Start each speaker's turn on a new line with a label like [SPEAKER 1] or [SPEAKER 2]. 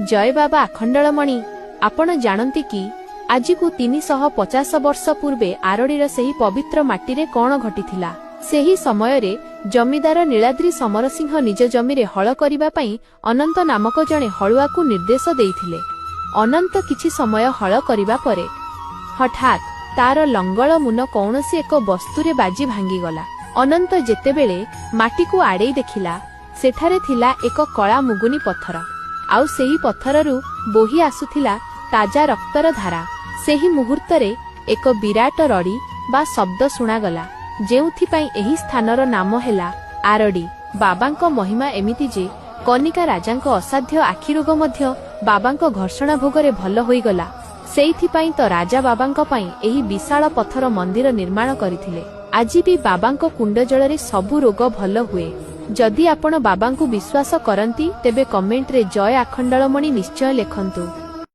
[SPEAKER 1] जय बाबा आखंडलमणि आपण जानती कि आज को 350 वर्ष पूर्वे आरडीर सेही पवित्र माटी कौन घटिथिला। सेही समय रे जमीदार नीलाद्री समरसिंह निज जमीरे हल करिबा पई अनंत नामक जणे हलुआ को निर्देश देइथिले। अनंत किछि समय हल करिबा परे हठात तार लंगल मुन कौनसी एक वस्तुरे बाजी भांगीगला। अनंत जेतेबेले माटी को आड़े देखिला सेठारे थिला एक कला मुगुनी पत्थर। आउ सेही पत्थररू बोही आसुथिला ताजा रक्तर धारा। सेही मुहूर्तरे एक विराट रड़ी बा शब्द सुनागला जेउथिपाई एही स्थानर नाम हेला आरडी। बाबांक महिमा एमिति जे कनिका राजांक असाध्य आखि रोग मध्य बाबांक घर्षणा भोगरे भल होईगला। सेइथिपाई तो राजा बाबांक पई एही विशाल पत्थर मंदिर निर्माण करिथिले। आजि भी बाबांक कुंड जलरे सबु रोग भल हुए। जदि आपण बाबांकु विश्वास करंती तेबे कमेंट रे जय आखंडलमणि निश्चय लेखंतु।